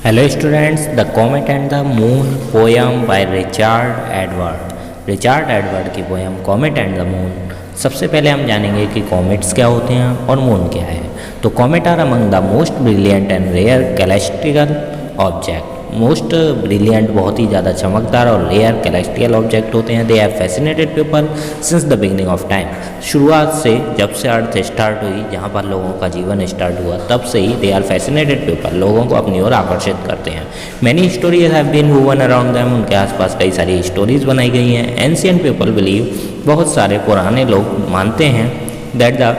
Hello students, The Comet and the Moon poem by Richard Edward। Richard Edward की poem comet and the moon. सबसे पहले हम जानेंगे कि कॉमेट्स क्या होते हैं और मून क्या है। तो comet are among the most brilliant and rare celestial object. Most brilliant बहुत ही ज़्यादा चमकदार और रेयर कैलेस्ट्रिकल ऑब्जेक्ट होते हैं। They have fascinated people since the beginning of time. शुरुआत से जब से अर्थ स्टार्ट हुई, जहाँ पर लोगों का जीवन स्टार्ट हुआ, तब से ही दे आर फैसिनेटेड पीपल, लोगों को अपनी ओर आकर्षित करते हैं। Many stories have been woven around them. उनके आसपास कई सारी स्टोरीज बनाई गई हैं। एंशियंट पीपल बिलीव, बहुत सारे पुराने लोग मानते हैं, that the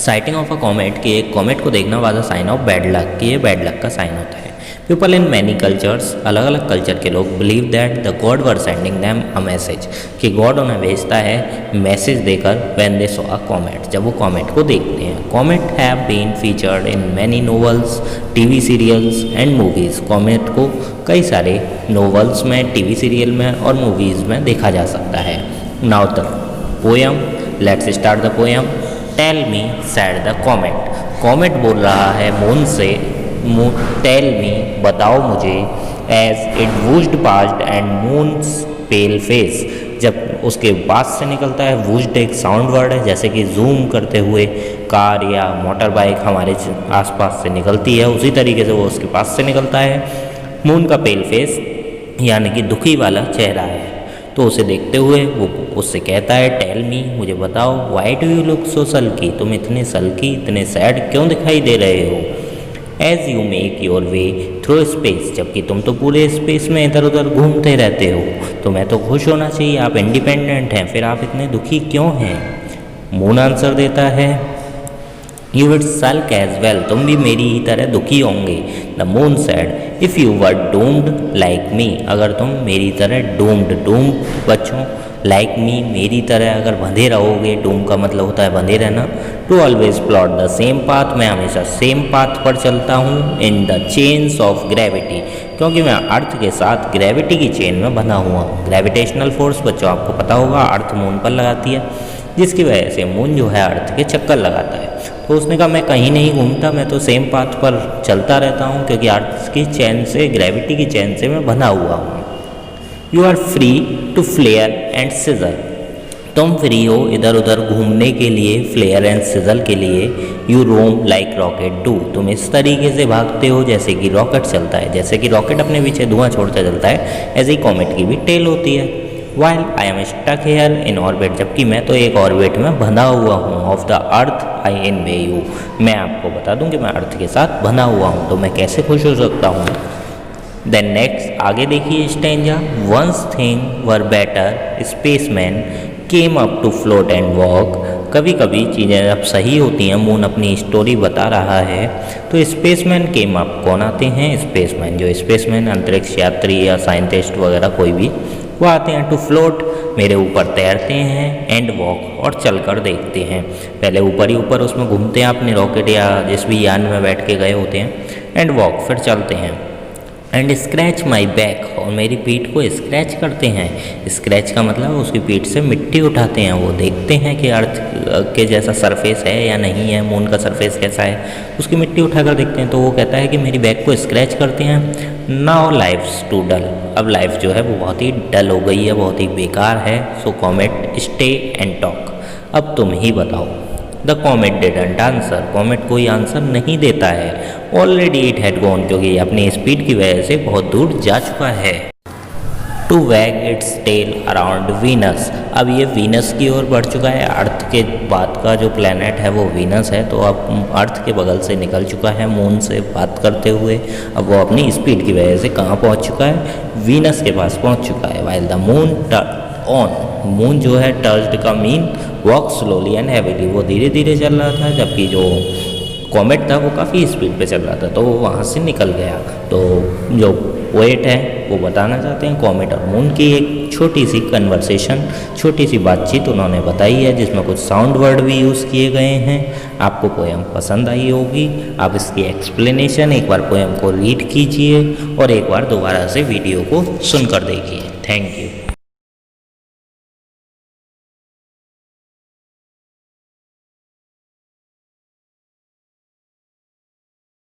sighting of a comet, कि एक कॉमेट को देखना was a sign of bad luck, कि ये बैड लक का साइन होता है। पीपल इन मैनी कल्चर्स, अलग अलग कल्चर के लोग believe that the god were sending them a message, कि गॉड उन्हें भेजता है मैसेज देकर when they saw a comet, जब वो कॉमेट को देखते हैं। Comet have been featured in many novels, TV serials and movies. Comet को कई सारे नोवेल्स में, टीवी सीरियल में और मूवीज़ में देखा जा सकता है। Now the poem, let's start the poem. Tell me said the comet. Comet बोल रहा है मून से, टेल मी, बताओ मुझे, as it whooshed past and moon's pale face, जब उसके पास से निकलता है। वुश्ड एक साउंड वर्ड है, जैसे कि जूम करते हुए कार या मोटर बाइक हमारे आसपास से निकलती है, उसी तरीके से वो उसके पास से निकलता है। मून का पेल फेस यानी कि दुखी वाला चेहरा है। तो उसे देखते हुए वो उससे कहता है, टेल मी, मुझे बताओ, why do you look so sulky, तुम इतने सल्की, इतने सैड क्यों दिखाई दे रहे हो। As you make your way through space, जबकि तुम तो पूरे स्पेस में इधर उधर घूमते रहते हो, तुम्हें तो खुश होना चाहिए, आप इंडिपेंडेंट हैं, फिर आप इतने दुखी क्यों हैं। मून आंसर देता है, यू विड सल्क एज वेल, तुम भी मेरी ही तरह दुखी होंगे। The moon said, if you were doomed like me, अगर तुम मेरी तरह डूम्ड बच्चों, लाइक मी, मेरी तरह अगर बंधे रहोगे, डूम का मतलब होता है बंधे रहना। To always plot the same path, मैं हमेशा सेम पाथ पर चलता हूँ। In the chains of gravity, क्योंकि मैं अर्थ के साथ ग्रेविटी की चेन में बंधा हुआ हूँ। ग्रेविटेशनल फोर्स बच्चों आपको पता होगा, अर्थ मून पर लगाती है, जिसकी वजह से मून जो है अर्थ के चक्कर लगाता है। तो उसने कहा, मैं कहीं नहीं घूमता, मैं तो सेम पाथ पर चलता रहता हूँ, क्योंकि अर्थ की चैन से, ग्रेविटी की चैन से मैं बंधा हुआ हूँ। You are free to flare and sizzle, तुम फ्री हो इधर उधर घूमने के लिए, फ्लेयर एंड सिजल के लिए। You roam like rocket do, तुम इस तरीके से भागते हो जैसे कि रॉकेट चलता है, जैसे कि रॉकेट अपने पीछे धुआं छोड़ता चलता है, ऐसे ही कॉमेट की भी टेल होती है। While I am stuck here in orbit, जबकि मैं तो एक ऑर्बिट में बंधा हुआ हूँ। Of the earth I envy you, मैं आपको बता दूँ कि मैं अर्थ के साथ बंधा हुआ हूँ, तो मैं कैसे खुश हो सकता हूँ। देन नेक्स्ट आगे देखिए stanza. Once thing were better, spaceman came up to float and walk, कभी कभी चीज़ें अब सही होती हैं। मून अपनी स्टोरी बता रहा है, तो स्पेसमैन केम अप, कौन आते हैं, स्पेसमैन, जो स्पेसमैन अंतरिक्ष यात्री या साइंटिस्ट वगैरह कोई भी, वो आते हैं। टू फ्लोट, मेरे ऊपर तैरते हैं, एंड वॉक, और चलकर देखते हैं। पहले ऊपर ही ऊपर उसमें घूमते हैं अपने रॉकेट या जिस भी यान में बैठ के गए होते हैं, एंड वॉक, फिर चलते हैं। एंड स्क्रैच माई बैक, और मेरी पीठ को स्क्रैच करते हैं। स्क्रैच का मतलब उसकी पीठ से मिट्टी उठाते हैं, वो देखते हैं कि अर्थ के जैसा सरफेस है या नहीं है, मून का सरफेस कैसा है, उसकी मिट्टी उठाकर देखते हैं। तो वो कहता है कि मेरी बैक को स्क्रैच करते हैं। नाउ लाइफ्स टू डल, अब लाइफ जो है वो बहुत ही डल हो गई है, बहुत ही बेकार है। सो कॉमेट स्टे एंड टॉक, अब तुम ही बताओ। The comet didn't answer, comet कोई आंसर नहीं देता है। ऑलरेडी इट हैड गॉन, क्योंकि अपनी स्पीड की वजह से बहुत दूर जा चुका है। टू वैग इट्स टेल अराउंड वीनस, अब ये वीनस की ओर बढ़ चुका है। अर्थ के बाद का जो प्लैनेट है वो वीनस है, तो अब अर्थ के बगल से निकल चुका है मून से बात करते हुए। अब वो अपनी स्पीड की वजह से कहाँ पहुँच चुका है, वीनस के पास पहुँच चुका है। While the moon on, moon जो है टर्स्ड का mean walk slowly and heavily, वो धीरे धीरे चल रहा था, जबकि जो कॉमेट था वो काफ़ी स्पीड पे चल रहा था, तो वो वहाँ से निकल गया। तो जो पोएट है वो बताना चाहते हैं कॉमेट और मून की एक छोटी सी कन्वर्सेशन, छोटी सी बातचीत उन्होंने बताई है, जिसमें कुछ साउंड वर्ड भी यूज़ किए गए हैं। आपको पोएम पसंद आई होगी, आप इसकी एक्सप्लेनेशन एक बार पोएम को रीड कीजिए और एक बार दोबारा से वीडियो को सुनकर देखिए। Thank you.